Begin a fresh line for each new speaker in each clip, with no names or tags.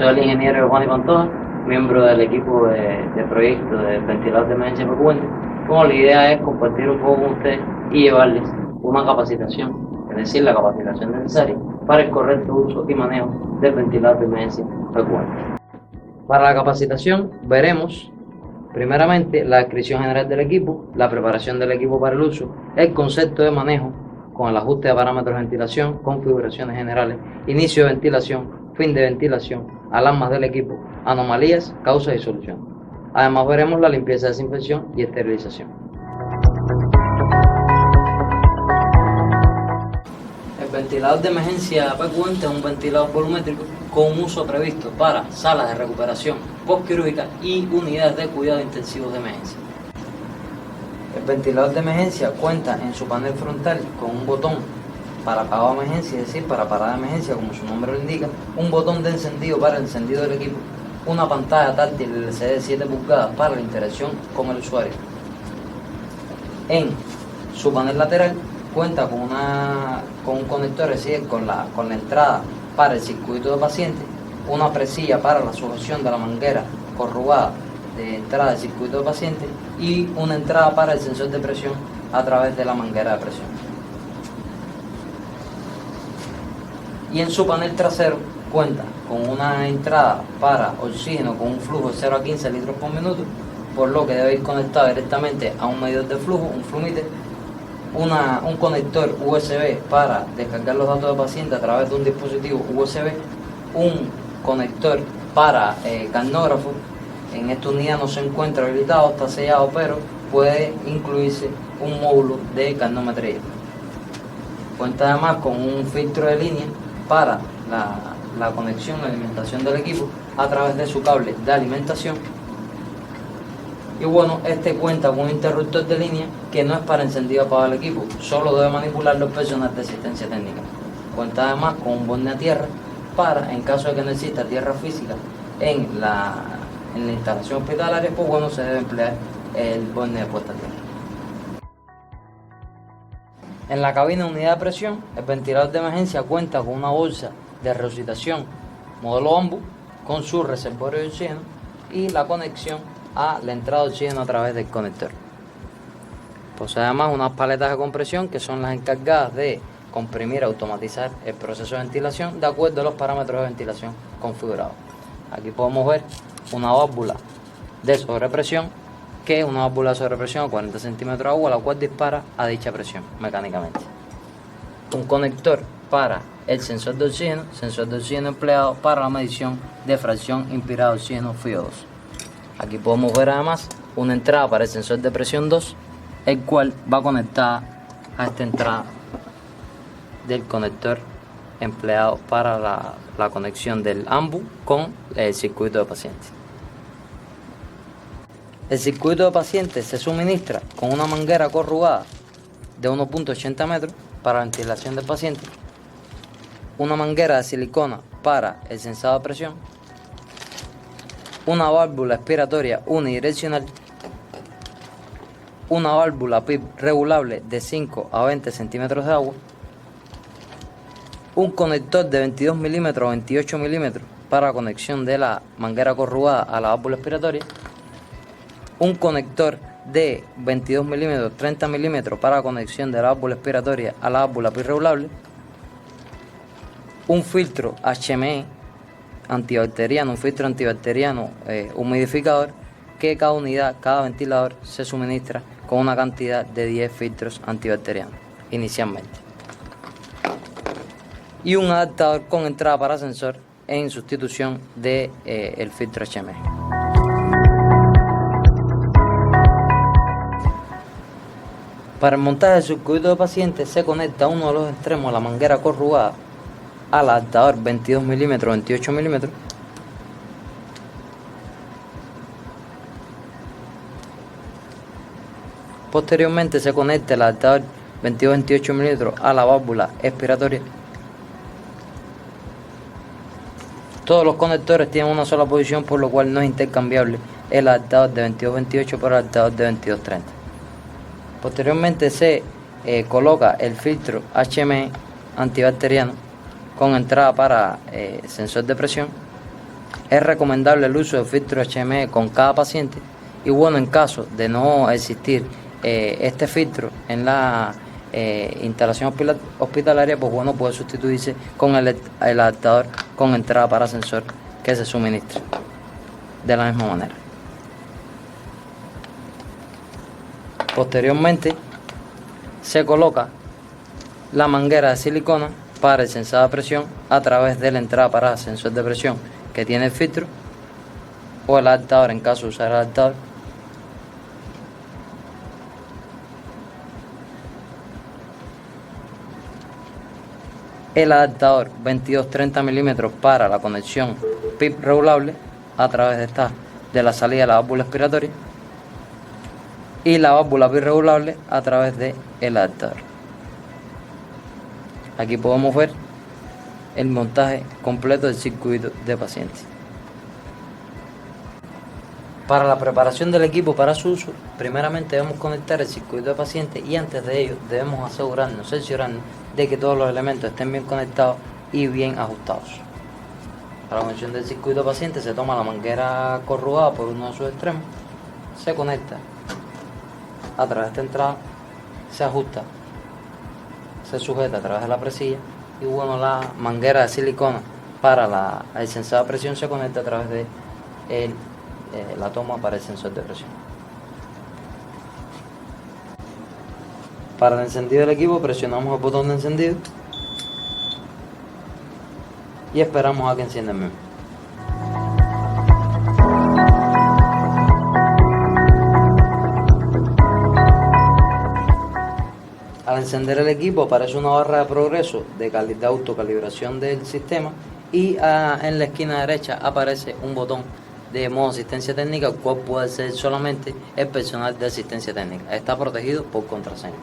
Soy el ingeniero Juan Pantoja, miembro del equipo de proyecto de ventilador de emergencia frecuente. Como la idea es compartir un poco con ustedes y llevarles una capacitación, es decir, la capacitación necesaria para el correcto uso y manejo del ventilador de emergencia frecuente. Para la capacitación veremos primeramente la descripción general del equipo, la preparación del equipo para el uso, el concepto de manejo con el ajuste de parámetros de ventilación, configuraciones generales, inicio de ventilación, fin de ventilación, alarmas del equipo, anomalías, causas y soluciones. Además veremos la limpieza, desinfección y esterilización. El ventilador de emergencia frecuente es un ventilador volumétrico con un uso previsto para salas de recuperación postquirúrgica y unidades de cuidado intensivos de emergencia. El ventilador de emergencia cuenta en su panel frontal con un botón para apagado de emergencia, es decir, para parada de emergencia, como su nombre lo indica, un botón de encendido para el encendido del equipo, una pantalla táctil LCD de 7 pulgadas para la interacción con el usuario. En su panel lateral cuenta con un conector, es decir, con la entrada para el circuito de paciente, una presilla para la sujeción de la manguera corrugada de entrada del circuito de paciente y una entrada para el sensor de presión a través de la manguera de presión. Y en su panel trasero cuenta con una entrada para oxígeno con un flujo de 0 a 15 litros por minuto, por lo que debe ir conectado directamente a un medidor de flujo, un flumíter, un conector USB para descargar los datos del paciente a través de un dispositivo USB, un conector para carnógrafo. En esta unidad no se encuentra habilitado, está sellado, pero puede incluirse un módulo de carnometría. Cuenta además con un filtro de línea para la conexión y alimentación del equipo a través de su cable de alimentación. Y bueno, este cuenta con un interruptor de línea que no es para encendido apagado del equipo, solo debe manipularlo el personal de asistencia técnica. Cuenta además con un borne a tierra para, en caso de que no exista tierra física en la instalación hospitalaria, pues bueno, se debe emplear el borne de puesta a tierra. En la cabina de unidad de presión, el ventilador de emergencia cuenta con una bolsa de resucitación modelo AMBU con su reservorio de oxígeno y la conexión a la entrada de oxígeno a través del conector. Posee además unas paletas de compresión que son las encargadas de comprimir y automatizar el proceso de ventilación de acuerdo a los parámetros de ventilación configurados. Aquí podemos ver una válvula de sobrepresión, que es una válvula de sobrepresión a 40 centímetros de agua, la cual dispara a dicha presión mecánicamente. Un conector para el sensor de oxígeno empleado para la medición de fracción inspirada de oxígeno FiO2. Aquí podemos ver además una entrada para el sensor de presión 2, el cual va conectada a esta entrada del conector empleado para la conexión del AMBU con el circuito de paciente. El circuito de paciente se suministra con una manguera corrugada de 1.80 metros para la ventilación del paciente, una manguera de silicona para el sensado de presión, una válvula expiratoria unidireccional, una válvula PIP regulable de 5 a 20 centímetros de agua, un conector de 22 milímetros o 28 milímetros para la conexión de la manguera corrugada a la válvula expiratoria, un conector de 22 milímetros, 30 milímetros para la conexión de la válvula expiratoria a la válvula PIP regulable, un filtro HME antibacteriano, un filtro antibacteriano humidificador, que cada unidad, cada ventilador se suministra con una cantidad de 10 filtros antibacterianos inicialmente, y un adaptador con entrada para sensor en sustitución de el filtro HME. Para el montaje del circuito de paciente se conecta uno de los extremos de la manguera corrugada al adaptador 22 milímetros, 28 milímetros, posteriormente se conecta el adaptador 22-28 milímetros a la válvula expiratoria. Todos los conectores tienen una sola posición, por lo cual no es intercambiable el adaptador de 22-28 por el adaptador de 22-30. Posteriormente se coloca el filtro HME antibacteriano con entrada para sensor de presión Es recomendable el uso de filtro HME con cada paciente y bueno, en caso de no existir este filtro en la instalación hospitalaria, pues bueno, puede sustituirse con el adaptador con entrada para sensor que se suministra de la misma manera. Posteriormente se coloca la manguera de silicona para el sensado de presión a través de la entrada para sensor de presión que tiene el filtro o el adaptador en caso de usar el adaptador. El adaptador 22-30 milímetros para la conexión PIP regulable a través de la salida de la válvula expiratoria y la válvula PIP regulable a través del adaptador. Aquí podemos ver el montaje completo del circuito de paciente. Para la preparación del equipo para su uso, primeramente debemos conectar el circuito de paciente y antes de ello debemos cerciorarnos de que todos los elementos estén bien conectados y bien ajustados. Para la conexión del circuito de paciente se toma la manguera corrugada por uno de sus extremos, se conecta a través de esta entrada, se ajusta, se sujeta a través de la presilla y bueno, la manguera de silicona para el sensor de presión se conecta a través de la toma para el sensor de presión. Para el encendido del equipo presionamos el botón de encendido y esperamos a que encienda el mismo. Al encender el equipo aparece una barra de progreso de autocalibración del sistema y en la esquina derecha aparece un botón de modo asistencia técnica, el cual puede ser solamente el personal de asistencia técnica. Está protegido por contraseña.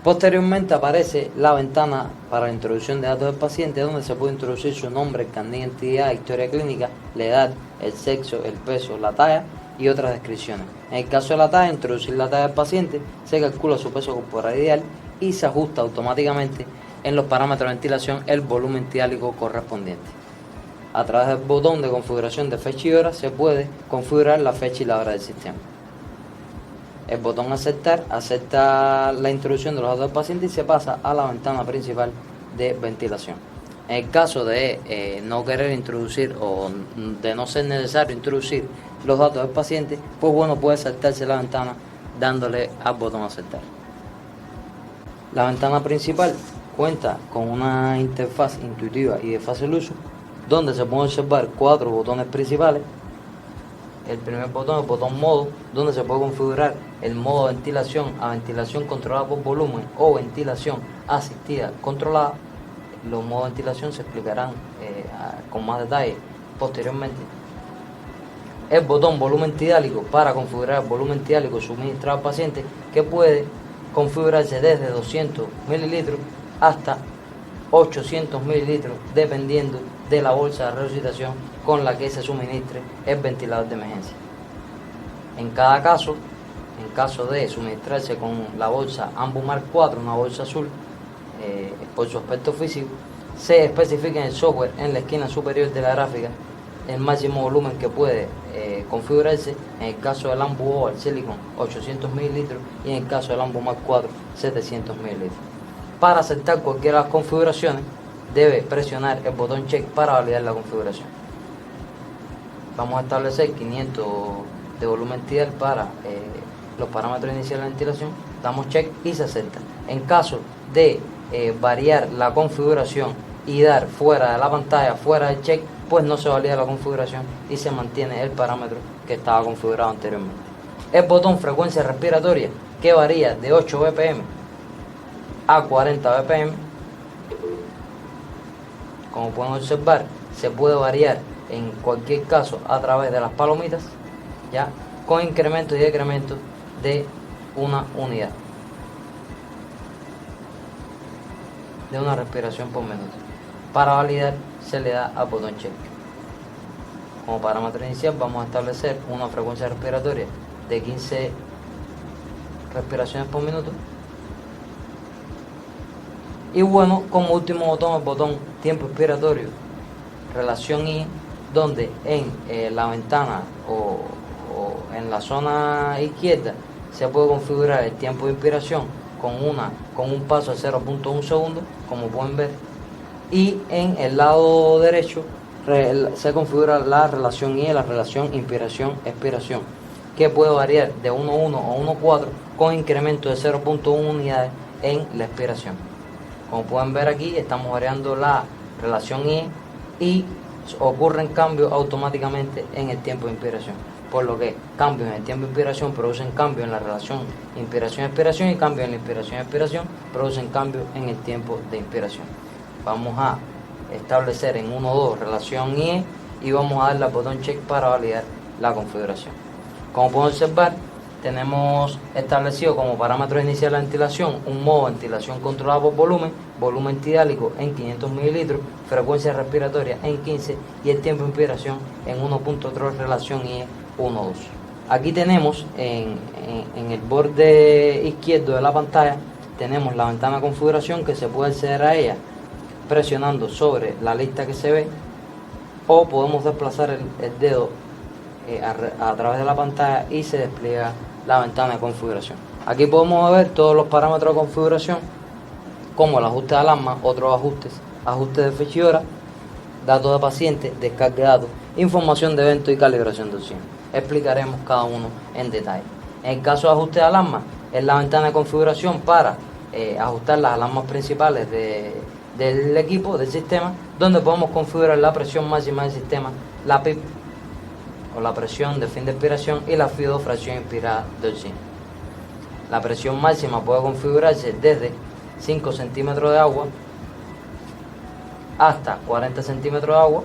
Posteriormente aparece la ventana para la introducción de datos del paciente, donde se puede introducir su nombre, carnet de identidad, historia clínica, la edad, el sexo, el peso, la talla y otras descripciones. En el caso de la talla, introducir la talla del paciente, se calcula su peso corporal ideal y se ajusta automáticamente en los parámetros de ventilación el volumen tiálico correspondiente. A través del botón de configuración de fecha y hora se puede configurar la fecha y la hora del sistema. El botón aceptar acepta la introducción de los datos del paciente y se pasa a la ventana principal de ventilación. En el caso de no querer introducir o de no ser necesario introducir los datos del paciente, pues bueno, puede saltarse la ventana dándole al botón aceptar. La ventana principal cuenta con una interfaz intuitiva y de fácil uso, donde se pueden observar 4 botones principales. El primer botón es el botón modo, donde se puede configurar el modo de ventilación a ventilación controlada por volumen o ventilación asistida controlada. Los modos de ventilación se explicarán con más detalle posteriormente. El botón volumen tidálico para configurar el volumen tidálico suministrado al paciente, que puede configurarse desde 200 mililitros hasta 800 mililitros dependiendo de la bolsa de resucitación con la que se suministre el ventilador de emergencia. En cada caso, en caso de suministrarse con la bolsa Ambumar 4, una bolsa azul, por su aspecto físico, se especifica en el software en la esquina superior de la gráfica el máximo volumen que puede configurarse. En el caso del Ambu al Silicon 800 mililitros y en el caso del Ambumar 4 700 mililitros. Para aceptar cualquiera de las configuraciones debe presionar el botón check para validar la configuración. Vamos a establecer 500 de volumen tidal para los parámetros iniciales de ventilación, damos check y se acepta. En caso de variar la configuración y dar fuera de la pantalla, fuera del check, pues no se valida la configuración y se mantiene el parámetro que estaba configurado anteriormente. El botón frecuencia respiratoria, que varía de 8 BPM a 40 BPM, como pueden observar, se puede variar en cualquier caso a través de las palomitas, ya con incrementos y decrementos de una unidad de una respiración por minuto. Para validar se le da al botón check. Como parámetro inicial vamos a establecer una frecuencia respiratoria de 15 respiraciones por minuto Y bueno, como último botón, el botón tiempo expiratorio, relación I, donde en la ventana o en la zona izquierda se puede configurar el tiempo de inspiración con un paso de 0.1 segundo, como pueden ver, y en el lado derecho se configura la relación I, la relación inspiración-expiración, que puede variar de 1.1 a 1.4 con incremento de 0.1 unidades en la expiración. Como pueden ver aquí, estamos variando la relación I y ocurren cambios automáticamente en el tiempo de inspiración, por lo que cambios en el tiempo de inspiración producen cambios en la relación inspiración-expiración y cambios en la inspiración-expiración producen cambios en el tiempo de inspiración. Vamos a establecer en 1.2 relación IE y vamos a darle al botón check para validar la configuración. Como pueden observar, tenemos establecido como parámetro inicial de la ventilación un modo de ventilación controlado por volumen tidálico en 500 mililitros, frecuencia respiratoria en 15 y el tiempo de inspiración en 1.3 relación IE 1.2. Aquí tenemos en el borde izquierdo de la pantalla, tenemos la ventana de configuración que se puede acceder a ella presionando sobre la lista que se ve, o podemos desplazar el dedo a través de la pantalla y se despliega la ventana de configuración. Aquí podemos ver todos los parámetros de configuración, como el ajuste de alarma, otros ajustes de fecha y hora, datos de paciente, descarga de datos, información de evento y calibración de oxígeno. Explicaremos cada uno en detalle. En el caso de ajuste de alarma, es la ventana de configuración para ajustar las alarmas principales del equipo, del sistema, donde podemos configurar la presión máxima del sistema, la PIP o la presión de fin de expiración y la FIO, fracción inspirada de oxígeno. La presión máxima puede configurarse desde 5 centímetros de agua hasta 40 centímetros de agua.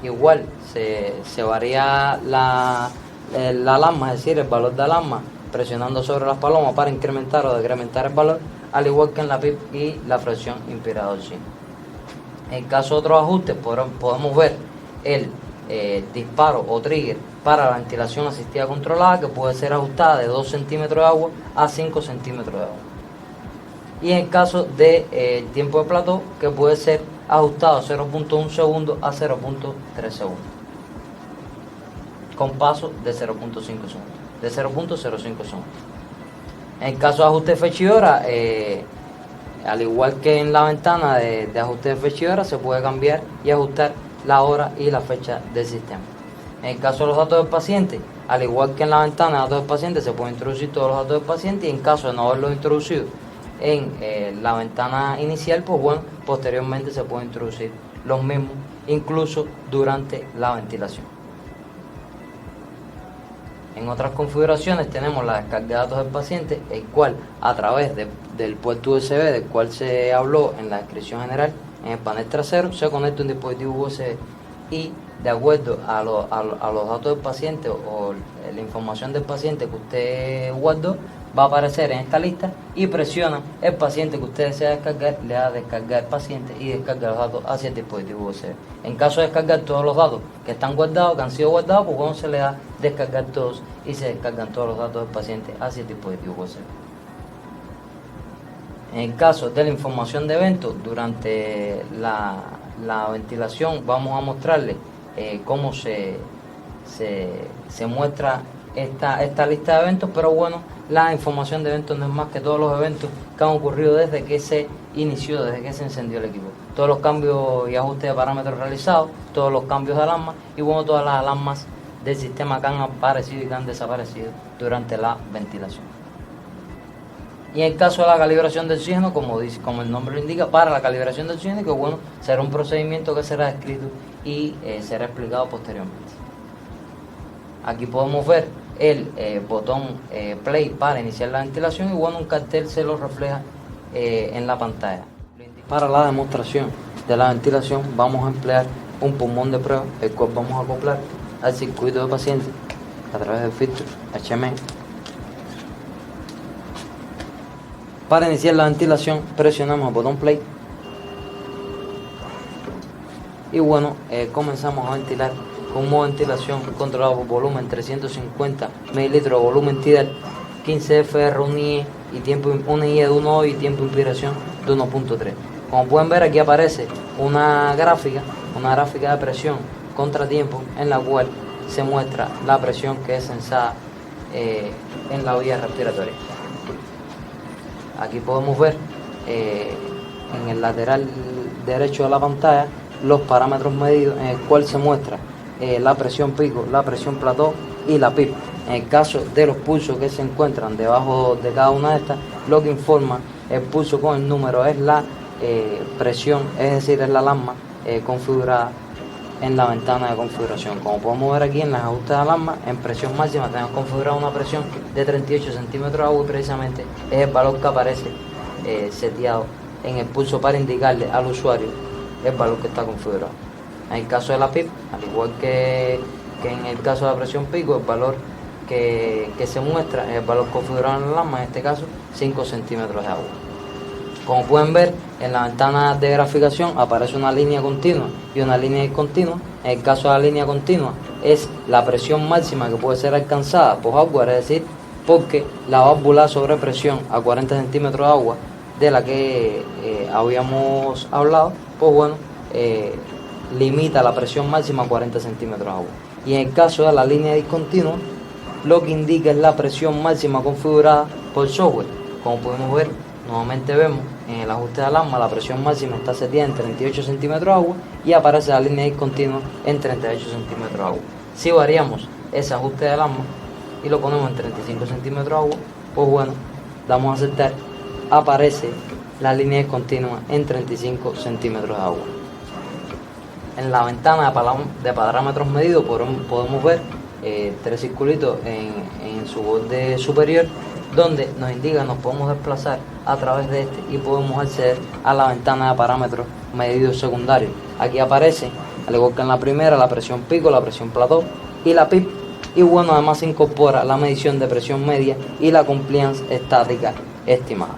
Igual se varía la alarma, es decir, el valor de alarma, presionando sobre las palomas para incrementar o decrementar el valor, al igual que en la PIP y la fracción inspirada de oxígeno. En caso de otros ajustes, podemos ver el disparo o trigger para la ventilación asistida controlada, que puede ser ajustada de 2 centímetros de agua a 5 centímetros de agua. Y en el caso de tiempo de plató, que puede ser ajustado 0.1 segundo a 0.3 segundos, con paso de 0.5 segundos, de 0.05 segundos. En el caso de ajuste de fecha y hora, al igual que en la ventana de ajuste de fecha y hora, se puede cambiar y ajustar la hora y la fecha del sistema. En el caso de los datos del paciente, al igual que en la ventana de datos del paciente, se pueden introducir todos los datos del paciente, y en caso de no haberlos introducido en la ventana inicial, pues bueno, posteriormente se pueden introducir los mismos, incluso durante la ventilación. En otras configuraciones tenemos la descarga de datos del paciente, el cual a través del puerto USB del cual se habló en la descripción general, en el panel trasero se conecta un dispositivo USB y, de acuerdo a los datos del paciente o la información del paciente que usted guardó, va a aparecer en esta lista y presiona el paciente que usted desea descargar, le da a descargar el paciente y descarga los datos hacia el dispositivo USB. En caso de descargar todos los datos que están guardados, que han sido guardados, pues bueno, se le da descargar todos y se descargan todos los datos del paciente hacia el dispositivo USB. En el caso de la información de eventos, durante la ventilación vamos a mostrarle cómo se muestra esta lista de eventos, pero bueno, la información de eventos no es más que todos los eventos que han ocurrido desde que se inició, desde que se encendió el equipo. Todos los cambios y ajustes de parámetros realizados, todos los cambios de alarma y bueno, todas las alarmas del sistema que han aparecido y que han desaparecido durante la ventilación. Y en el caso de la calibración de oxígeno, como el nombre lo indica, para la calibración de oxígeno, que bueno, será un procedimiento que será descrito y será explicado posteriormente. Aquí podemos ver el botón play para iniciar la ventilación y bueno, un cartel se lo refleja en la pantalla. Para la demostración de la ventilación vamos a emplear un pulmón de prueba, el cual vamos a acoplar al circuito de paciente a través del filtro HME. Para iniciar la ventilación presionamos el botón play y bueno, comenzamos a ventilar con un modo de ventilación controlado por volumen, 350 mililitros de volumen tidal, 15 FR, 1 IE y tiempo, 1 IE de 1 y tiempo de inspiración de 1.3. Como pueden ver, aquí aparece una gráfica de presión contratiempo en la cual se muestra la presión que es censada en la vía respiratoria. Aquí podemos ver en el lateral derecho de la pantalla los parámetros medidos, en el cual se muestra la presión pico, la presión plató y la PIP. En el caso de los pulsos que se encuentran debajo de cada una de estas, lo que informa el pulso con el número es la presión, es decir, es la alarma configurada en la ventana de configuración. Como podemos ver aquí en las ajustes de alarma, en presión máxima tenemos configurada una presión de 38 centímetros de agua y precisamente es el valor que aparece seteado en el pulso para indicarle al usuario el valor que está configurado. En el caso de la PIP, al igual que en el caso de la presión pico, el valor que se muestra es el valor configurado en la alarma, en este caso 5 centímetros de agua. Como pueden ver, en la ventana de graficación aparece una línea continua y una línea discontinua. En el caso de la línea continua es la presión máxima que puede ser alcanzada por hardware, es decir, porque la válvula sobre presión a 40 centímetros de agua de la que habíamos hablado, pues bueno, limita la presión máxima a 40 centímetros de agua. Y en el caso de la línea discontinua, lo que indica es la presión máxima configurada por software. Como podemos ver, nuevamente vemos en el ajuste de alarma la presión máxima está seteada en 38 centímetros de agua y aparece la línea discontinua en 38 centímetros de agua. Si variamos ese ajuste de alarma y lo ponemos en 35 centímetros de agua, pues bueno, damos a aceptar, aparece la línea discontinua en 35 centímetros de agua. En la ventana de parámetros medidos podemos ver tres circulitos en su borde superior, donde nos indica que nos podemos desplazar a través de este y podemos acceder a la ventana de parámetros medidos secundarios. Aquí aparece, al igual que en la primera, la presión pico, la presión plató y la PIP. Y bueno, además se incorpora la medición de presión media y la compliance estática estimada.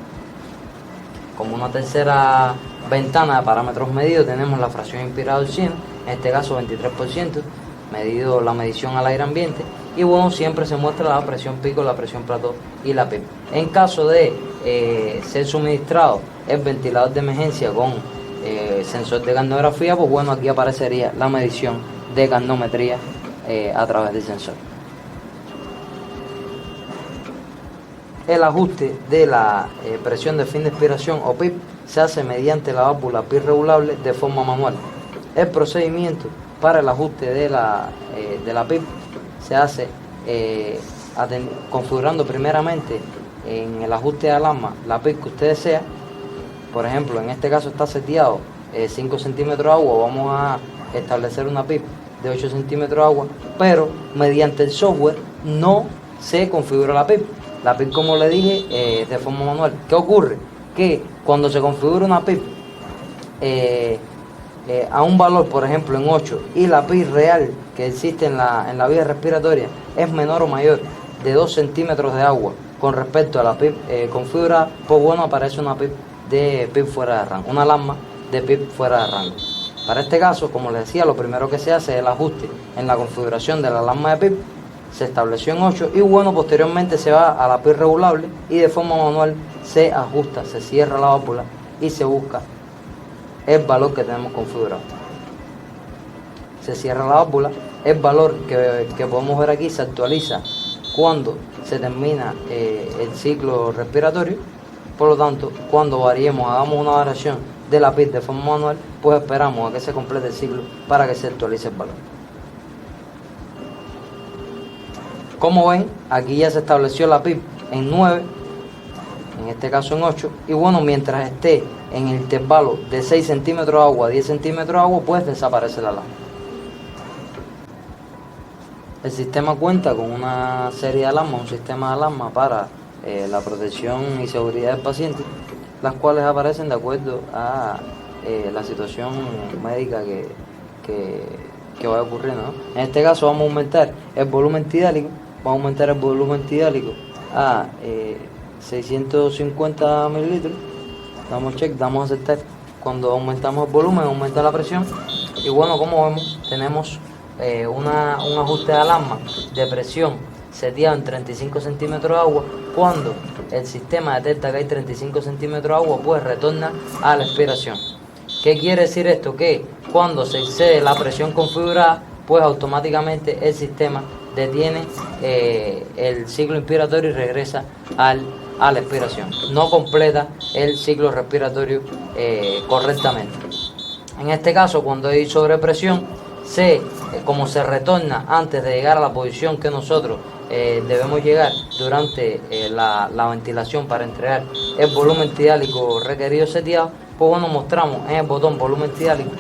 Como una tercera ventana de parámetros medidos tenemos la fracción inspirada de oxígeno, en este caso 23%, medido la medición al aire ambiente. Y bueno, siempre se muestra la presión pico, la presión plató y la PIP. En caso de ser suministrado el ventilador de emergencia con sensor de galvanografía, pues bueno, aquí aparecería la medición de galvanometría a través del sensor. El ajuste de la presión de fin de expiración o PIP se hace mediante la válvula PIP regulable de forma manual. El procedimiento para el ajuste de la PIP se hace configurando primeramente en el ajuste de alarma la PIP que usted desea. Por ejemplo, en este caso está seteado 5 centímetros de agua, vamos a establecer una PIP de 8 centímetros de agua, pero mediante el software no se configura la PIP. La PIP, como le dije, de forma manual. ¿Qué ocurre? Que cuando se configura una PIP a un valor, por ejemplo, en 8, y la PIP real que existe en la vía respiratoria es menor o mayor de 2 centímetros de agua con respecto a la PIP configurada, pues bueno, aparece una PIP de PIP fuera de rango, una alarma de PIP fuera de rango. Para este caso, como les decía, lo primero que se hace es el ajuste en la configuración de la alarma de PIP, se estableció en 8 y bueno, posteriormente se va a la PIP regulable y de forma manual se ajusta, se cierra la válvula y se busca el valor que tenemos configurado. Se cierra la válvula, el valor que podemos ver aquí se actualiza cuando se termina el ciclo respiratorio. Por lo tanto, cuando variemos, hagamos una variación de la PIP de forma manual, pues esperamos a que se complete el ciclo para que se actualice el valor. Como ven, aquí ya se estableció la PIP en 9, en este caso en 8, y bueno, mientras esté en el intervalo de 6 centímetros de agua a 10 centímetros de agua, pues desaparece la alarma. El sistema cuenta con una serie de alarmas, un sistema de alarma para la protección y seguridad del paciente, las cuales aparecen de acuerdo a la situación médica que vaya ocurriendo, ¿no? En este caso vamos a aumentar el volumen tidálico, a 650 mililitros, damos check, damos a aceptar. Cuando aumentamos el volumen, aumenta la presión y bueno, como vemos, tenemos un ajuste de alarma de presión seteado en 35 centímetros de agua. Cuando el sistema detecta que hay 35 centímetros de agua, pues retorna a la expiración. ¿Qué quiere decir esto? Que cuando se excede la presión configurada, pues automáticamente el sistema detiene el ciclo inspiratorio y regresa a la expiración. No completa el ciclo respiratorio correctamente. En este caso, cuando hay sobrepresión, como se retorna antes de llegar a la posición que nosotros debemos llegar durante la ventilación para entregar el volumen tidálico requerido seteado, pues bueno, mostramos en el botón volumen tidálico,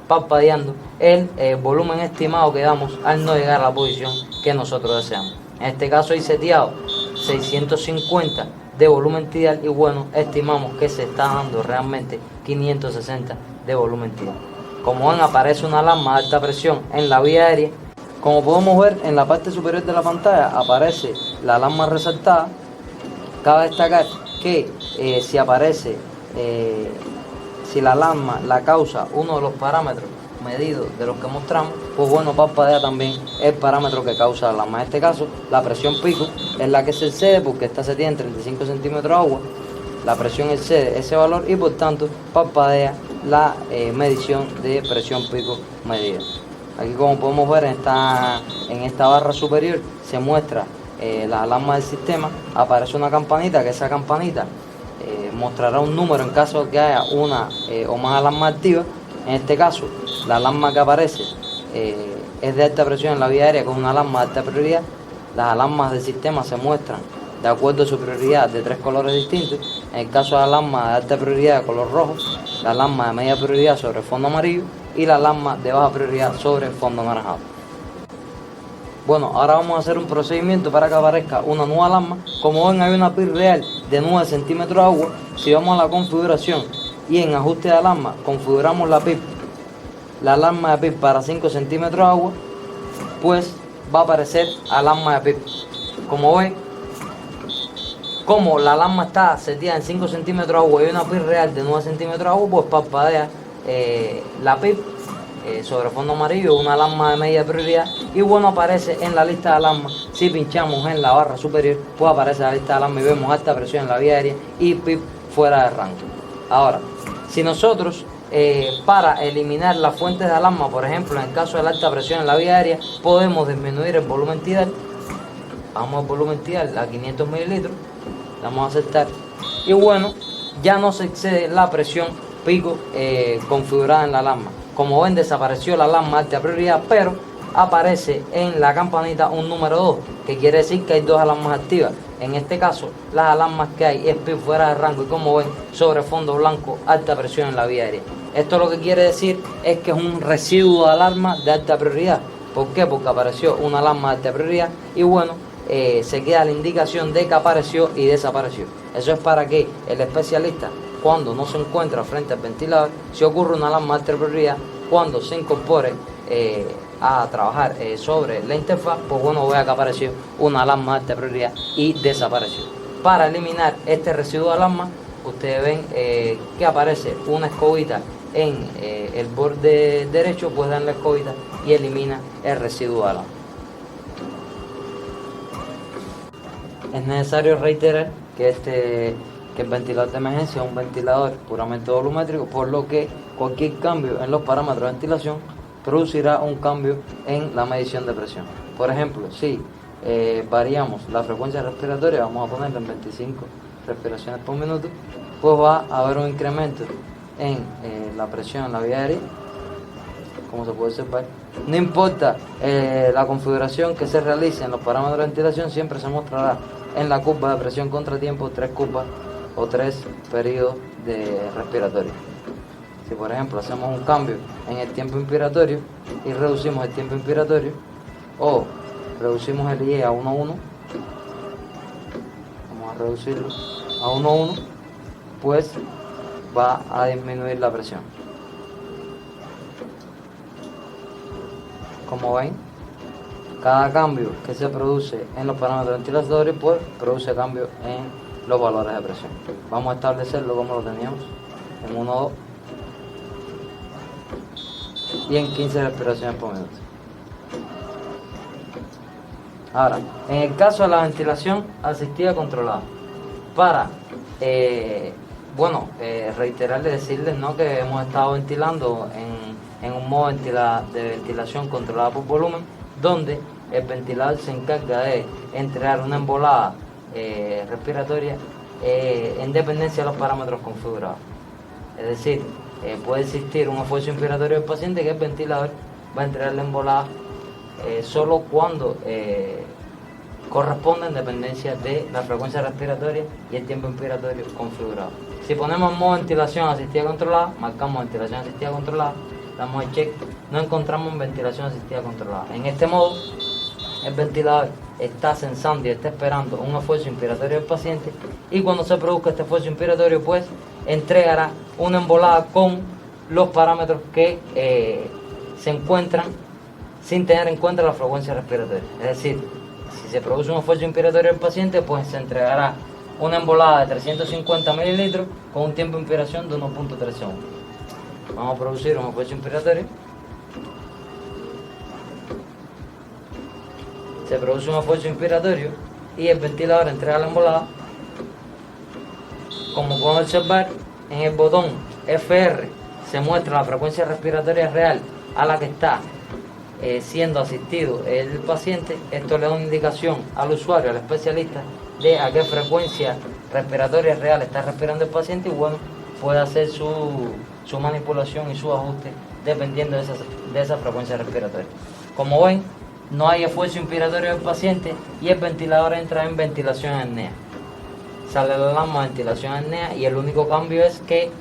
parpadeando el volumen estimado que damos al no llegar a la posición que nosotros deseamos. En este caso hay seteado 650 de volumen tidal y bueno, estimamos que se está dando realmente 560 de volumen tidal. Como ven, aparece una alarma de alta presión en la vía aérea. Como podemos ver en la parte superior de la pantalla aparece la alarma resaltada. Cabe destacar que si la alarma la causa uno de los parámetros medidos de los que mostramos, pues bueno, parpadea también el parámetro que causa la alarma. En este caso, la presión pico es la que se excede porque esta se tiene en 35 centímetros de agua. La presión excede ese valor y por tanto parpadea la medición de presión pico medida. Aquí, como podemos ver, en esta barra superior se muestra la alarma del sistema. Aparece una campanita, que esa campanita mostrará un número en caso de que haya una o más alarmas activas. En este caso, la alarma que aparece es de alta presión en la vía aérea, con una alarma de alta prioridad. Las alarmas del sistema se muestran de acuerdo a su prioridad de 3 colores distintos. En el caso de la alarma de alta prioridad de color rojo, la alarma de media prioridad sobre fondo amarillo y la alarma de baja prioridad sobre fondo anaranjado. Bueno, ahora vamos a hacer un procedimiento para que aparezca una nueva alarma. Como ven, hay una PIR real de 9 centímetros de agua. Si vamos a la configuración y en ajuste de alarma configuramos la alarma de PIR para 5 centímetros de agua, pues va a aparecer alarma de PIR. Como ven, como la alarma está seteada en 5 centímetros de agua y hay una PIR real de 9 centímetros de agua, pues parpadea la PIR sobre fondo amarillo, una alarma de media prioridad, y bueno, aparece en la lista de alarmas. Si pinchamos en la barra superior, pues aparece la lista de alarmas y vemos alta presión en la vía aérea y PIR fuera de rango. Ahora, si nosotros para eliminar las fuentes de alarma, por ejemplo, en el caso de la alta presión en la vía aérea, podemos disminuir el volumen tidal. Vamos al volumen tidal a 500 mililitros, vamos a aceptar, y bueno, ya no se excede la presión pico configurada en la alarma. Como ven, desapareció la alarma de alta prioridad, pero aparece en la campanita un número 2, que quiere decir que hay 2 alarmas activas. En este caso, las alarmas que hay es PIR fuera de rango y, como ven, sobre fondo blanco, alta presión en la vía aérea. Esto lo que quiere decir es que es un residuo de alarma de alta prioridad. ¿Por qué? Porque apareció una alarma de alta prioridad y bueno, se queda la indicación de que apareció y desapareció. Eso es para que el especialista, cuando no se encuentra frente al ventilador, si ocurre una alarma de alta prioridad, cuando se incorpore a trabajar sobre la interfaz, pues bueno, vea que apareció una alarma de alta prioridad y desapareció. Para eliminar este residuo de alarma, ustedes ven que aparece una escobita en el borde derecho, pues dan la escobita y elimina el residuo de alarma. Es necesario reiterar que el ventilador de emergencia es un ventilador puramente volumétrico, por lo que cualquier cambio en los parámetros de ventilación producirá un cambio en la medición de presión. Por ejemplo, si variamos la frecuencia respiratoria, vamos a ponerla en 25 respiraciones por minuto, pues va a haber un incremento en la presión en la vía aérea, como se puede observar. No importa la configuración que se realice en los parámetros de ventilación, siempre se mostrará en la curva de presión contratiempo 3 curvas o 3 periodos de respiratorio. Si por ejemplo hacemos un cambio en el tiempo inspiratorio y reducimos el tiempo inspiratorio, o reducimos el IE a 1,1, vamos a reducirlo a 1,1, pues va a disminuir la presión. Como ven, cada cambio que se produce en los parámetros ventilatorios, pues produce cambio en los valores de presión. Vamos a establecerlo como lo teníamos, en 1,2 y en 15 respiraciones por minuto. Ahora, en el caso de la ventilación asistida controlada, para, reiterarles, decirles, ¿no?, que hemos estado ventilando en un modo de ventilación controlada por volumen, donde el ventilador se encarga de entregar una embolada respiratoria en dependencia de los parámetros configurados. Es decir, puede existir un esfuerzo inspiratorio del paciente que el ventilador va a entregar la embolada solo cuando corresponde en dependencia de la frecuencia respiratoria y el tiempo inspiratorio configurado. Si ponemos modo ventilación asistida controlada, marcamos ventilación asistida controlada, damos el check, no encontramos ventilación asistida controlada. En este modo, el ventilador está censando y está esperando un esfuerzo inspiratorio del paciente, y cuando se produzca este esfuerzo inspiratorio, pues entregará una embolada con los parámetros que se encuentran sin tener en cuenta la frecuencia respiratoria. Es decir, si se produce un esfuerzo inspiratorio del paciente, pues se entregará una embolada de 350 mililitros con un tiempo de inspiración de 1.3 segundos. Vamos a producir un esfuerzo inspiratorio. Se produce un esfuerzo inspiratorio y el ventilador entrega la embolada. Como pueden observar, en el botón FR se muestra la frecuencia respiratoria real a la que está siendo asistido el paciente. Esto le da una indicación al usuario, al especialista, de a qué frecuencia respiratoria real está respirando el paciente, y puede hacer su manipulación y su ajuste dependiendo de esa frecuencia respiratoria. Como ven, no hay esfuerzo inspiratorio del paciente y el ventilador entra en ventilación apnea. Sale la alarma de ventilación apnea y el único cambio es que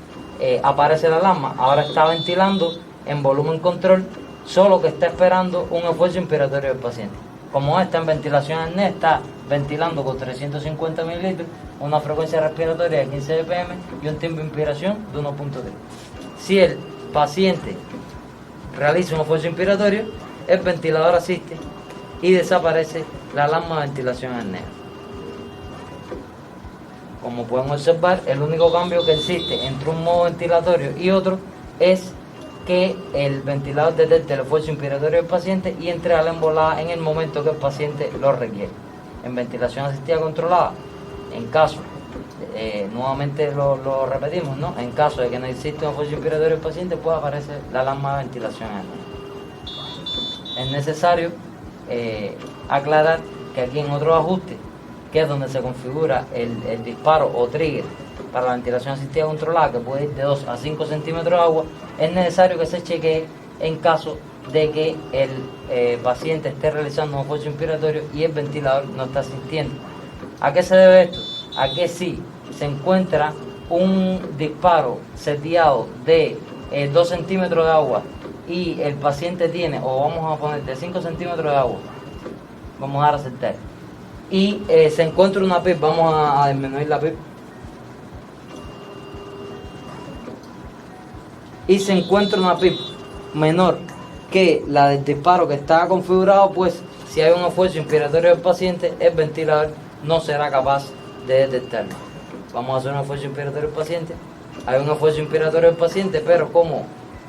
aparece la alarma. Ahora está ventilando en volumen control, solo que está esperando un esfuerzo inspiratorio del paciente. Como está en ventilación apnea, está ventilando con 350 mililitros, una frecuencia respiratoria de 15 BPM y un tiempo de inspiración de 1.3. Si el paciente realiza un esfuerzo inspiratorio, el ventilador asiste y desaparece la alarma de ventilación apnea. Como pueden observar, el único cambio que existe entre un modo ventilatorio y otro es que el ventilador detecte el esfuerzo inspiratorio del paciente y entrega la embolada en el momento que el paciente lo requiere. En ventilación asistida controlada, en caso, nuevamente lo repetimos, ¿no?, en caso de que no exista un esfuerzo inspiratorio del paciente, pues aparece la alarma de ventilación apnea. Es necesario aclarar que aquí en otros ajustes, que es donde se configura el disparo o trigger para la ventilación asistida controlada, que puede ir de 2 a 5 centímetros de agua, es necesario que se chequee en caso de que el paciente esté realizando un esfuerzo inspiratorio y el ventilador no está asistiendo. ¿A qué se debe esto? A que si se encuentra un disparo seteado de 2 centímetros de agua y el paciente tiene, o vamos a poner de 5 centímetros de agua, vamos a dar a aceptar, y se encuentra una PIP, vamos a disminuir la PIP, y se encuentra una PIP menor que la del disparo que está configurado, pues si hay un esfuerzo inspiratorio del paciente, el ventilador no será capaz de detectarlo. Vamos a hacer un esfuerzo inspiratorio del paciente, hay un esfuerzo inspiratorio del paciente, pero como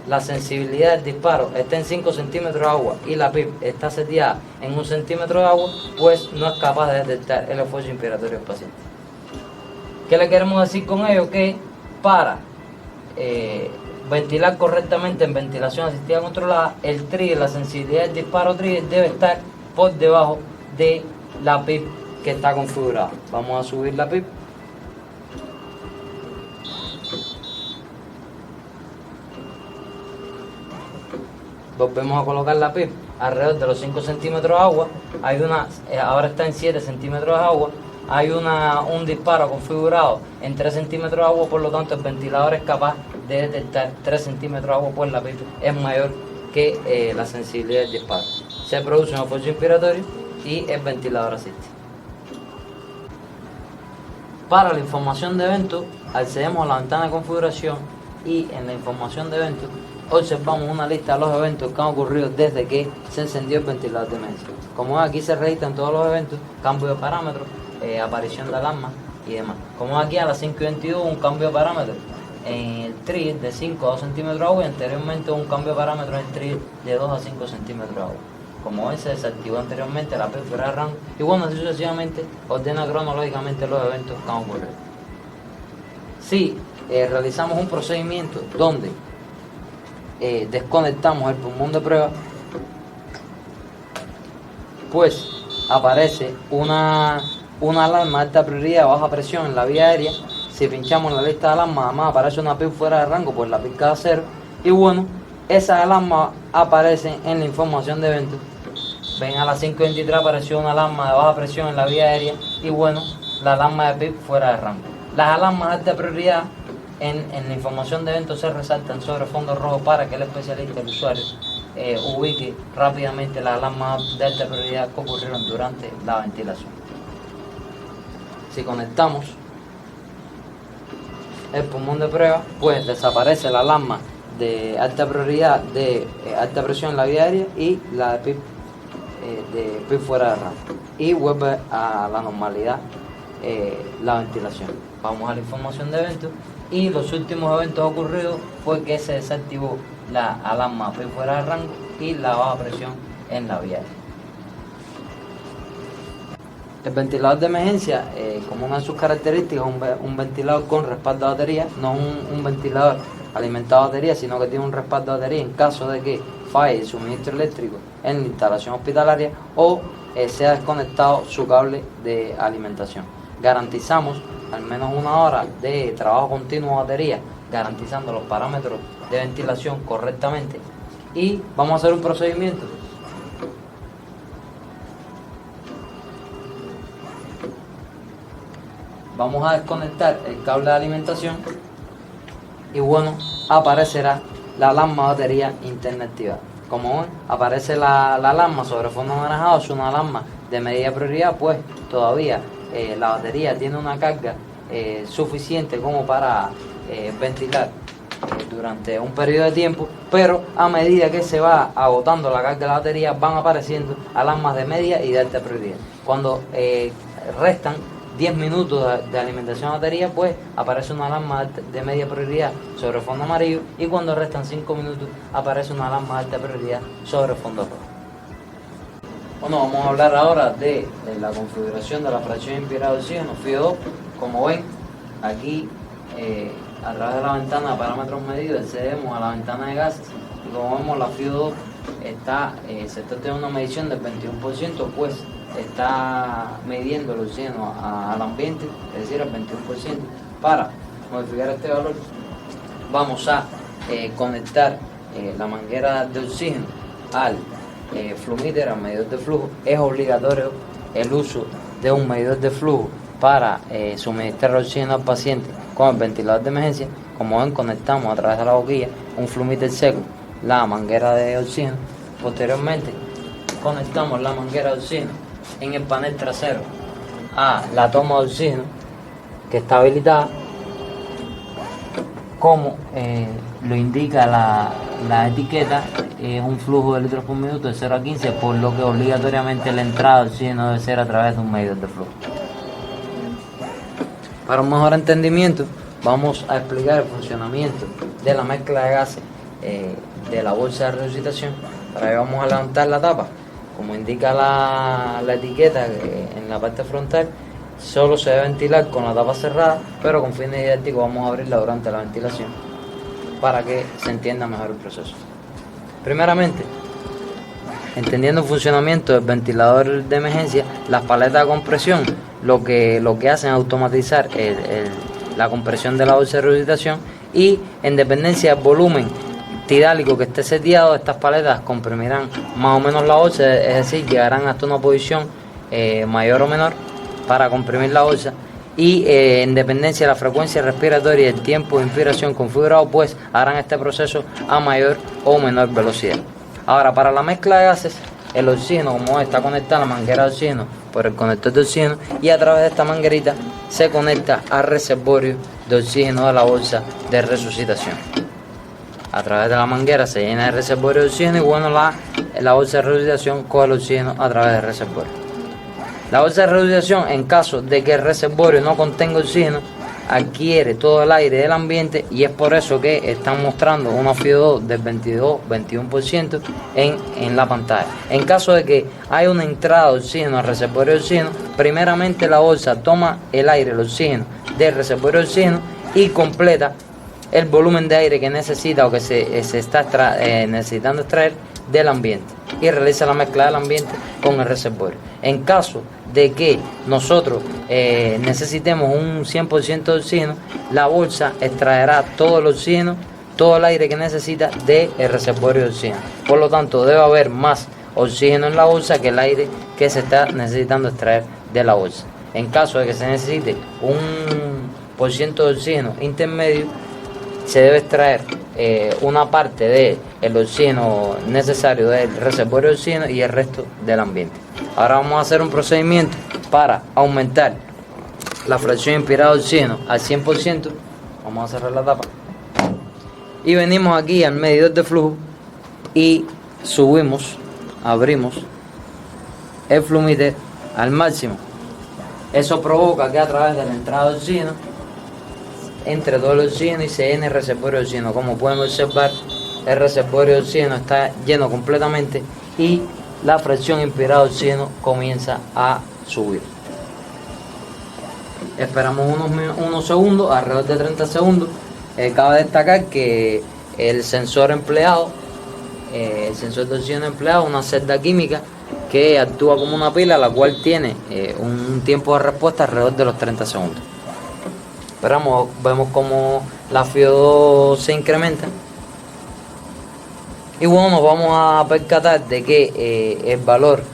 la sensibilidad del disparo está en 5 centímetros de agua y la PIP está seteada en 1 centímetro de agua, pues no es capaz de detectar el esfuerzo inspiratorio del paciente. ¿Qué le queremos decir con ello? Que para ventilar correctamente en ventilación asistida controlada, el trigger, la sensibilidad del disparo trigger debe estar por debajo de la PIP que está configurada. Vamos a subir la PIP. Volvemos a colocar la PIP alrededor de los 5 centímetros de agua. Hay ahora está en 7 centímetros de agua. Hay un disparo configurado en 3 centímetros de agua, por lo tanto el ventilador es capaz de detectar 3 centímetros de agua, pues la PIP es mayor que la sensibilidad del disparo. Se produce un esfuerzo inspiratorio y el ventilador asiste. Para la información de evento, accedemos a la ventana de configuración y en la información de eventos observamos una lista de los eventos que han ocurrido desde que se encendió el ventilador de emergencia. Como aquí se registran todos los eventos, cambio de parámetros, aparición de alarma y demás. Como aquí a las 5:22 un cambio de parámetros en el trigger de 5 a 2 centímetros de agua, y anteriormente un cambio de parámetros en el trigger de 2 a 5 centímetros de agua. como ven, se desactivó anteriormente la PIB fuera de rango, y bueno, así sucesivamente ordena cronológicamente los eventos que han ocurrido. Si realizamos un procedimiento donde desconectamos el pulmón de prueba, pues aparece una alarma de alta prioridad a baja presión en la vía aérea. Si pinchamos la lista de alarmas, además aparece una PIB fuera de rango por la PIB cada 0, y bueno, esas alarmas aparecen en la información de eventos. Ven, a las 5:23 apareció una alarma de baja presión en la vía aérea, y bueno, la alarma de PIB fuera de rango. Las alarmas de alta prioridad en la información de eventos se resaltan sobre fondo rojo para que el especialista, el usuario, ubique rápidamente las alarmas de alta prioridad que ocurrieron durante la ventilación. Si conectamos el pulmón de prueba, pues desaparece la alarma de alta prioridad de alta presión en la vía aérea y la de PIB fuera de rango, y vuelve a la normalidad la ventilación. Vamos a la información de eventos, y los últimos eventos ocurridos fue que se desactivó la alarma PIB fuera de rango y la baja presión en la vía aérea. El ventilador de emergencia, como una de sus características, es un ventilador con respaldo de batería, no un ventilador alimentado a batería, sino que tiene un respaldo de batería en caso de que falle el suministro eléctrico en la instalación hospitalaria o sea desconectado su cable de alimentación. Garantizamos al menos 1 hora de trabajo continuo de batería, garantizando los parámetros de ventilación correctamente, y vamos a hacer un procedimiento. Vamos a desconectar el cable de alimentación, y bueno, aparecerá la alarma batería interna activada. Como ven, aparece la alarma sobre fondo anaranjado. Es una alarma de media prioridad, pues todavía la batería tiene una carga suficiente como para ventilar durante un periodo de tiempo, pero a medida que se va agotando la carga de la batería van apareciendo alarmas de media y de alta prioridad. Cuando restan 10 minutos de alimentación a batería, pues aparece una alarma de media prioridad sobre fondo amarillo, y cuando restan 5 minutos aparece una alarma de alta prioridad sobre fondo rojo. Bueno, vamos a hablar ahora de la configuración de la fracción inspirada de oxígeno, FIO2. Como ven, aquí a través de la ventana de parámetros medidos accedemos a la ventana de gases, y como vemos, la FIO2 se está teniendo una medición del 21%, pues está midiendo el oxígeno al ambiente, es decir, al 21%. Para modificar este valor, vamos a conectar la manguera de oxígeno al flumíter, al medidor de flujo. Es obligatorio el uso de un medidor de flujo para suministrar oxígeno al paciente con el ventilador de emergencia. Como ven, conectamos a través de la boquilla un flumíter seco, la manguera de oxígeno. Posteriormente conectamos la manguera de oxígeno en el panel trasero a la toma de oxígeno, que está habilitada como lo indica la etiqueta. Es un flujo de litros por minuto de 0 a 15, por lo que obligatoriamente la entrada de oxígeno debe ser a través de un medidor de flujo. Para un mejor entendimiento, vamos a explicar el funcionamiento de la mezcla de gases de la bolsa de resucitación. Para ello vamos a levantar la tapa. Como indica la etiqueta en la parte frontal, solo se debe ventilar con la tapa cerrada, pero con fines didácticos vamos a abrirla durante la ventilación para que se entienda mejor el proceso. Primeramente, entendiendo el funcionamiento del ventilador de emergencia, las paletas de compresión lo que hacen es automatizar la compresión de la bolsa de resucitación, y en dependencia del volumen tidálico que esté seteado, estas paletas comprimirán más o menos la bolsa, es decir, llegarán hasta una posición mayor o menor para comprimir la bolsa, y en dependencia de la frecuencia respiratoria y el tiempo de inspiración configurado, pues harán este proceso a mayor o menor velocidad. Ahora, para la mezcla de gases, el oxígeno, como está conectada a la manguera de oxígeno por el conector de oxígeno, y a través de esta manguerita se conecta al reservorio de oxígeno de la bolsa de resucitación. A través de la manguera se llena el reservorio de oxígeno, y bueno, la bolsa de resucitación coge el oxígeno a través del reservorio. La bolsa de resucitación, en caso de que el reservorio no contenga oxígeno, adquiere todo el aire del ambiente y es por eso que están mostrando una FIO2 del 22-21% en la pantalla. En caso de que haya una entrada de oxígeno al reservorio de oxígeno, primeramente la bolsa toma el aire, el oxígeno del reservorio de oxígeno y completa el volumen de aire que necesita o que se está necesitando extraer del ambiente y realiza la mezcla del ambiente con el reservorio. En caso de que nosotros necesitemos un 100% de oxígeno, la bolsa extraerá todo el oxígeno, todo el aire que necesita del reservorio de oxígeno. Por lo tanto, debe haber más oxígeno en la bolsa que el aire que se está necesitando extraer de la bolsa. En caso de que se necesite un por ciento de oxígeno intermedio, se debe extraer una parte del oxígeno necesario del reservorio de oxígeno y el resto del ambiente. Ahora vamos a hacer un procedimiento para aumentar la fracción inspirada de oxígeno al 100%. Vamos a cerrar la tapa. Y venimos aquí al medidor de flujo y subimos, abrimos el flumíter al máximo. Eso provoca que a través de la entrada de oxígeno entre todo el oxígeno y se llene el reservorio de oxígeno. Como pueden observar, el reservorio de oxígeno está lleno completamente y la fracción inspirada de oxígeno comienza a subir. Esperamos unos segundos, alrededor de 30 segundos. Cabe destacar que el sensor empleado, el sensor de oxígeno empleado, una celda química que actúa como una pila, la cual tiene un tiempo de respuesta alrededor de los 30 segundos. Esperamos, vemos como la FIO2 se incrementa y bueno, nos vamos a percatar de que el valor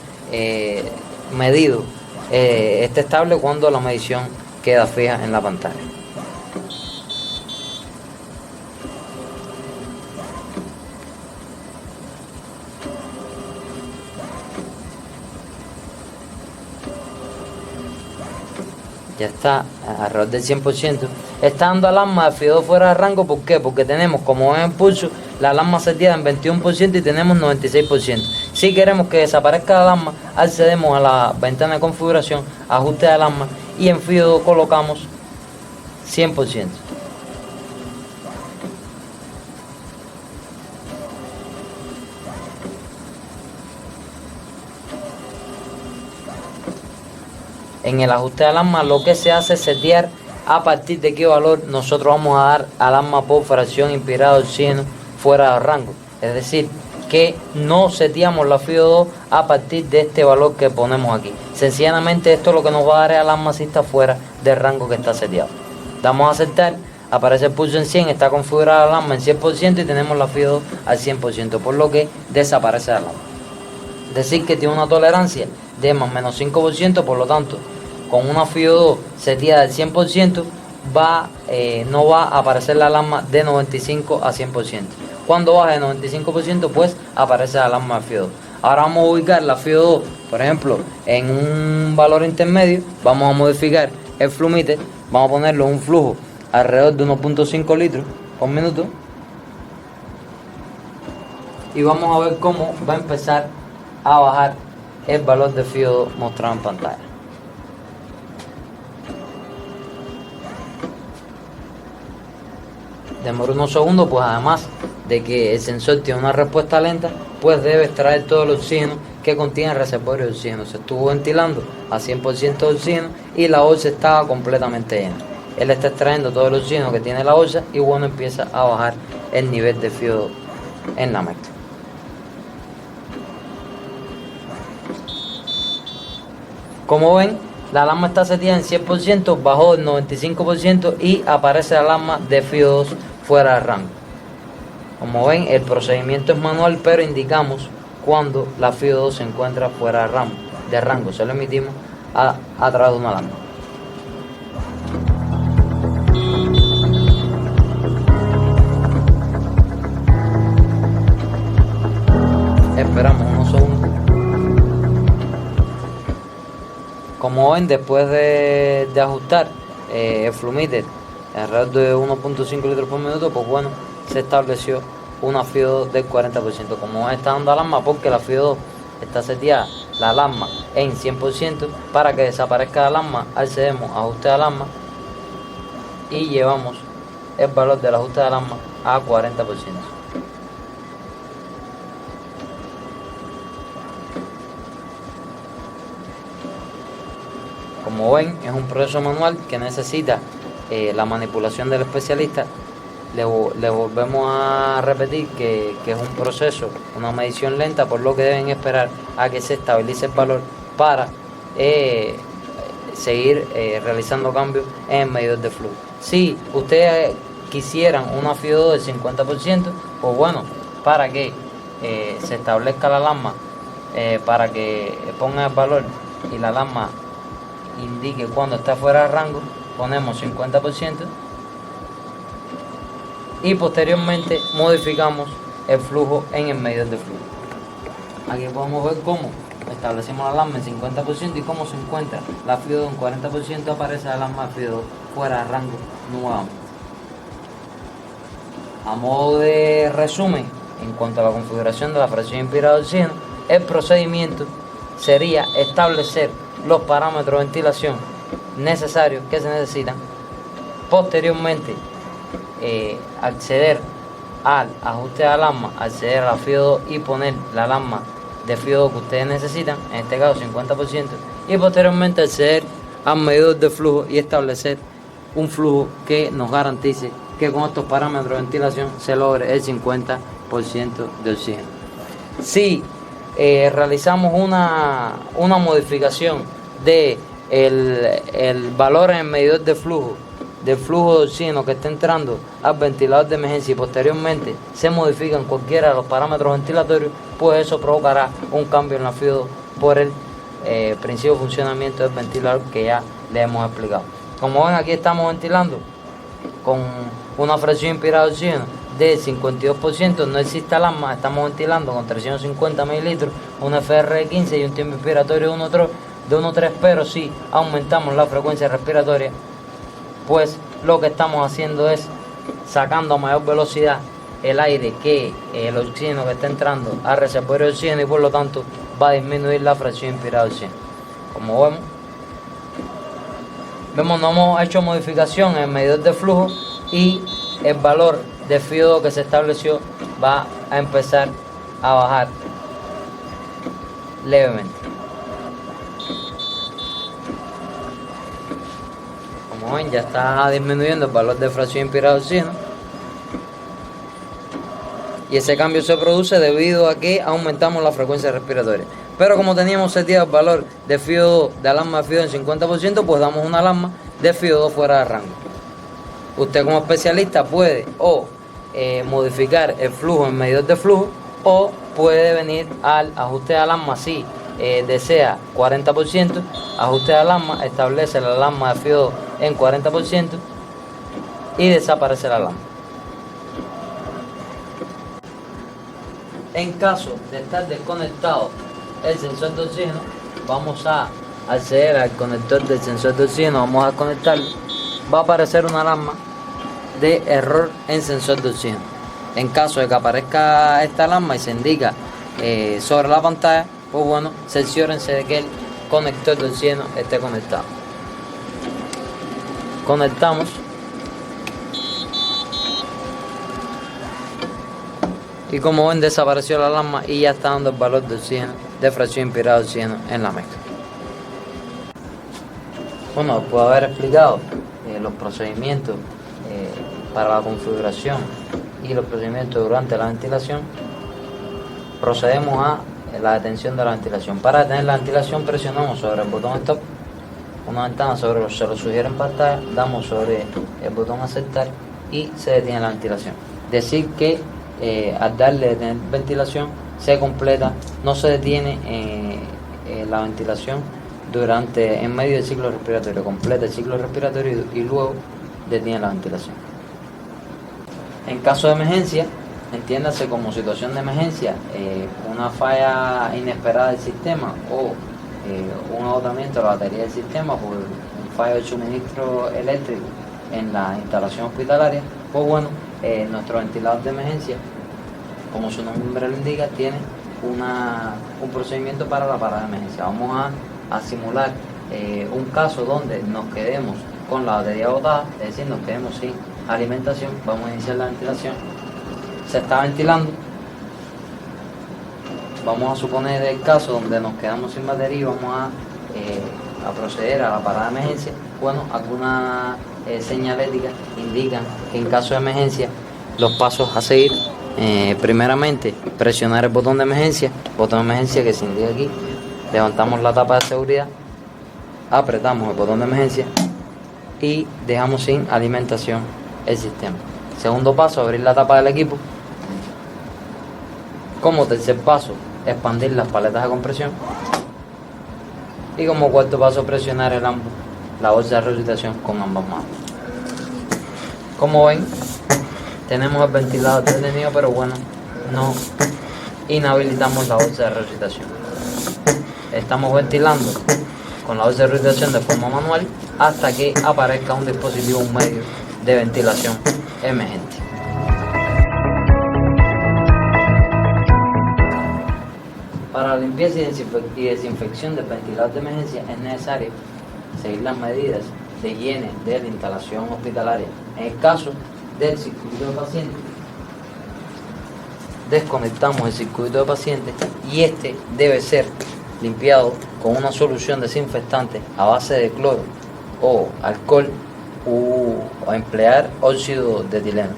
medido está estable cuando la medición queda fija en la pantalla. Ya está alrededor del 100%. Está dando alarma de FIO2 fuera de rango. ¿Por qué? Porque tenemos como en pulso la alarma seteada en 21% y tenemos 96%. Si queremos que desaparezca la alarma, accedemos a la ventana de configuración, ajuste de alarma y en FIO2 colocamos 100%. En el ajuste de alarma lo que se hace es setear a partir de qué valor nosotros vamos a dar alarma por fracción inspirada de oxígeno fuera de rango. Es decir, que no seteamos la FIO2 a partir de este valor que ponemos aquí. Sencillamente esto lo que nos va a dar es alarma si está fuera del rango que está seteado. Damos a aceptar, aparece el pulso en 100, está configurada la alarma en 100% y tenemos la FIO2 al 100%, por lo que desaparece la alarma. Es decir, que tiene una tolerancia de más o menos 5%, por lo tanto, con una FIO2 seteada del 100%, no va a aparecer la alarma de 95 a 100%. Cuando baja de 95%, pues aparece la alarma de FIO2. Ahora vamos a ubicar la FIO2, por ejemplo, en un valor intermedio. Vamos a modificar el flumíter, vamos a ponerlo en un flujo alrededor de 1.5 litros por minuto. Y vamos a ver cómo va a empezar a bajar el valor de FIO2 mostrado en pantalla. Demora unos segundos, pues además de que el sensor tiene una respuesta lenta, pues debe extraer todo el oxígeno que contiene el reservorio de oxígeno. Se estuvo ventilando a 100% de oxígeno y la bolsa estaba completamente llena. Él está extrayendo todo el oxígeno que tiene la bolsa y bueno, empieza a bajar el nivel de FIO2 en la mezcla. Como ven, la alarma está seteada en 100%, bajó del 95% y aparece la alarma de FIO2 fuera de rango. Como ven, el procedimiento es manual, pero indicamos cuando la FIO2 se encuentra fuera de rango. Se lo emitimos a través de una alarma. Esperamos unos segundos. Como ven, después de ajustar el flumíter alrededor de 1.5 litros por minuto, pues bueno, se estableció una FIO2 del 40%. Como ven, está dando alarma porque la FIO2 está seteada la alarma en 100%. Para que desaparezca la alarma, accedemos a ajuste de alarma y llevamos el valor del ajuste de alarma a 40%. Como ven, es un proceso manual que necesita la manipulación del especialista. Le volvemos a repetir que es un proceso, una medición lenta, por lo que deben esperar a que se estabilice el valor para seguir realizando cambios en el medidor de flujo. Si ustedes quisieran una FIO2 del 50%, pues bueno, para que se establezca la alarma, para que ponga el valor y la alarma indique cuando está fuera de rango, ponemos 50% y posteriormente modificamos el flujo en el medidor de flujo. Aquí podemos ver cómo establecemos la alarma en 50% y cómo se encuentra la FIO2 en 40%, aparece la alarma FIO2 fuera de rango nuevamente. A modo de resumen, en cuanto a la configuración de la fracción inspirada de oxígeno, el procedimiento sería establecer los parámetros de ventilación necesarios que se necesitan, posteriormente acceder al ajuste de alarma, acceder a la FIO2 y poner la alarma de FIO2 que ustedes necesitan, en este caso 50%, y posteriormente acceder al medidor de flujo y establecer un flujo que nos garantice que con estos parámetros de ventilación se logre el 50% de oxígeno. Si realizamos una modificación de el valor en el medidor de flujo, del flujo de oxígeno que está entrando al ventilador de emergencia y posteriormente se modifican cualquiera de los parámetros ventilatorios, pues eso provocará un cambio en la FIO2 por el principio de funcionamiento del ventilador que ya le hemos explicado. Como ven, aquí estamos ventilando con una fracción inspirada de oxígeno de 52%, no existe alarma, estamos ventilando con 350 mililitros, un FR de 15 y un tiempo inspiratorio de 1.3, pero si aumentamos la frecuencia respiratoria, pues lo que estamos haciendo es sacando a mayor velocidad el aire que el oxígeno que está entrando al reservorio de oxígeno y por lo tanto va a disminuir la fracción inspirada de oxígeno. Como vemos no hemos hecho modificación en el medidor de flujo y el valor de FIO2 que se estableció va a empezar a bajar levemente. Como ven, ya está disminuyendo el valor de fracción inspirada de oxígeno y ese cambio se produce debido a que aumentamos la frecuencia respiratoria. Pero como teníamos seteado el valor de FIO2, de alarma de FIO2 en 50%, pues damos una alarma de FIO2 fuera de rango. Usted como especialista puede modificar el flujo en medidor de flujo o puede venir al ajuste de alarma si desea 40%, ajuste de alarma, establece la alarma de FIO2 en 40% y desaparece la alarma. En caso de estar desconectado el sensor de oxígeno, vamos a acceder al conector del sensor de oxígeno, vamos a conectarlo, va a aparecer una alarma de error en sensor de oxígeno. En caso de que aparezca esta alarma y se indica sobre la pantalla, pues bueno, cerciórense de que el conector de oxígeno esté conectado. Conectamos y como ven, desapareció la alarma y ya está dando el valor de oxígeno, de fracción inspirada de oxígeno en la mezcla. Bueno, después de haber explicado los procedimientos para la configuración y los procedimientos durante la ventilación, procedemos a la detención de la ventilación. Para detener la ventilación presionamos sobre el botón stop, una ventana se lo sugiere en pantalla, damos sobre el botón aceptar y se detiene la ventilación. Decir que al darle detener ventilación se completa, no se detiene la ventilación en medio del ciclo respiratorio, completa el ciclo respiratorio y luego detiene la ventilación. En caso de emergencia, entiéndase como situación de emergencia, una falla inesperada del sistema o un agotamiento de la batería del sistema por un fallo de suministro eléctrico en la instalación hospitalaria, pues bueno, nuestro ventilador de emergencia, como su nombre lo indica, tiene un procedimiento para la parada de emergencia. Vamos a simular un caso donde nos quedemos con la batería botada, es decir, nos quedemos sin alimentación. Vamos a iniciar la ventilación. Se está ventilando. Vamos a suponer el caso donde nos quedamos sin batería y vamos a proceder a la parada de emergencia. Bueno, algunas señaléticas indican que en caso de emergencia los pasos a seguir, primeramente presionar el botón de emergencia que se indica aquí, levantamos la tapa de seguridad, apretamos el botón de emergencia y dejamos sin alimentación el sistema. Segundo paso, abrir la tapa del equipo. Como tercer paso, expandir las paletas de compresión. Y como cuarto paso, presionar la bolsa de resucitación con ambas manos. Como ven, tenemos el ventilador detenido, pero bueno, no inhabilitamos la bolsa de resucitación. Estamos ventilando con la bolsa de resucitación de forma manual hasta que aparezca un dispositivo, un medio de ventilación emergente. Para la limpieza y desinfección del ventilador de emergencia es necesario seguir las medidas de higiene de la instalación hospitalaria. En el caso del circuito de paciente, desconectamos el circuito de paciente y este debe ser limpiado con una solución desinfectante a base de cloro o alcohol o emplear óxido de etileno.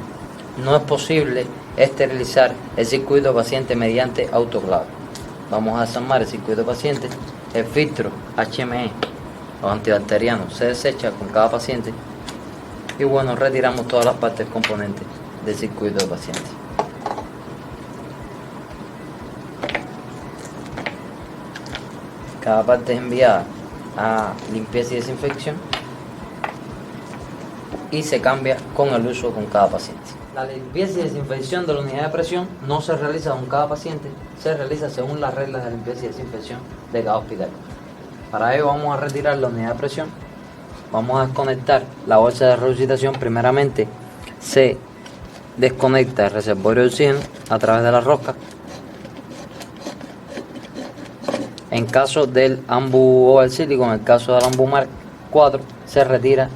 No es posible esterilizar el circuito de paciente mediante autoclave. Vamos a desarmar el circuito de paciente. El filtro HME o antibacteriano se desecha con cada paciente y bueno, retiramos todas las partes componentes del circuito de paciente. Cada parte es enviada a limpieza y desinfección y se cambia con el uso con cada paciente. La limpieza y desinfección de la unidad de presión no se realiza con cada paciente, se realiza según las reglas de limpieza y desinfección de cada hospital. Para ello vamos a retirar la unidad de presión, vamos a desconectar la bolsa de resucitación. Primeramente se desconecta el reservorio de oxígeno a través de la rosca. En caso del AMBU ovalcílico, en el caso del AMBU Mark 4, se retira,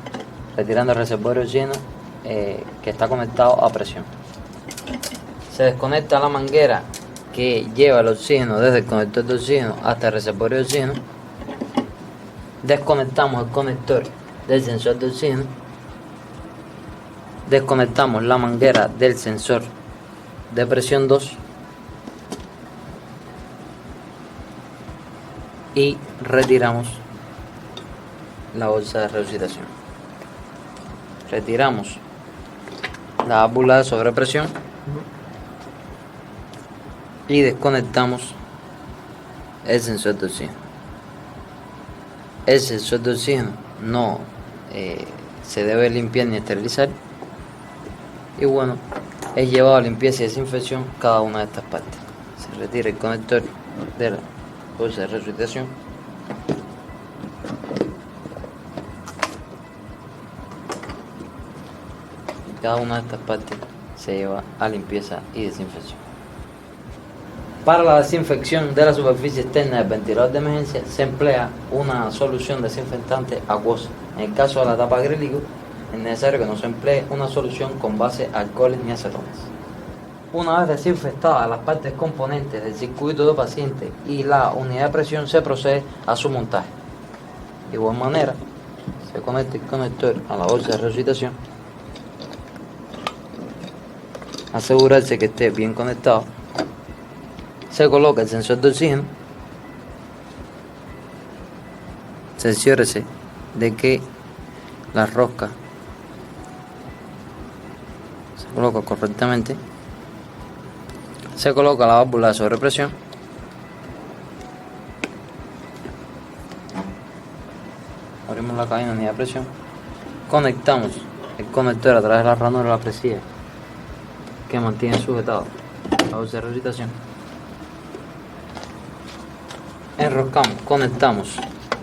retirando el reservorio de oxígeno que está conectado a presión. Se desconecta la manguera que lleva el oxígeno desde el conector de oxígeno hasta el reservorio de oxígeno. Desconectamos el conector del sensor de oxígeno. Desconectamos la manguera del sensor de presión 2 y retiramos la bolsa de resucitación. Retiramos la válvula de sobrepresión y desconectamos el sensor de oxígeno. El sensor de oxígeno no se debe limpiar ni esterilizar y bueno, es llevado a limpieza y desinfección cada una de estas partes. Se retira el conector de la bolsa de resucitación. Cada una de estas partes se lleva a limpieza y desinfección. Para la desinfección de la superficie externa del ventilador de emergencia se emplea una solución desinfectante acuosa. En el caso de la tapa acrílico es necesario que no se emplee una solución con base alcoholes ni acetonas. Una vez desinfectadas las partes componentes del circuito de paciente y la unidad de presión, se procede a su montaje. De igual manera, se conecta el conector a la bolsa de resucitación. Asegurarse que esté bien conectado. Se coloca el sensor de oxígeno. Cerciórese de que la rosca se coloca correctamente. Se coloca la válvula de sobrepresión. Abrimos la cabina de unidad de presión. Conectamos el conector a través de la ranura de la presilla que mantiene sujetado la bolsa de resucitación. Enroscamos, conectamos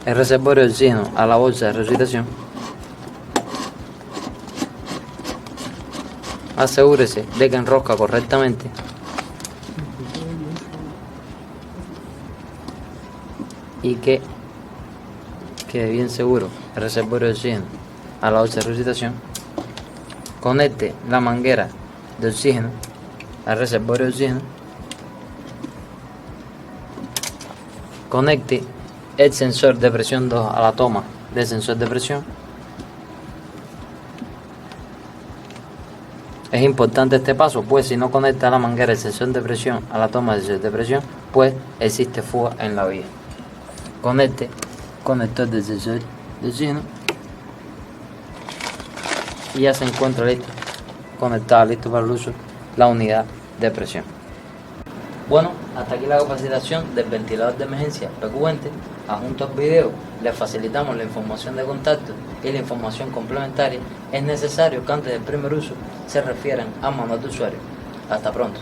el reservorio de oxígeno a la bolsa de resucitación. Asegúrese de que enrosca correctamente. Y que quede bien seguro el reservorio de oxígeno a la bolsa de resucitación, conecte la manguera de oxígeno al reservorio de oxígeno, conecte el sensor de presión 2 a la toma del sensor de presión. Es importante este paso, pues si no conecta la manguera el sensor de presión a la toma del sensor de presión, pues existe fuga en la vía. Conecte conector del sensor de oxígeno y ya se encuentra listo, conectada, listo para el uso, la unidad de presión. Bueno, hasta aquí la capacitación del ventilador de emergencia PQVente. Adjunto al video les facilitamos la información de contacto y la información complementaria. Es necesario que antes del primer uso se refieran al manual de usuario. Hasta pronto.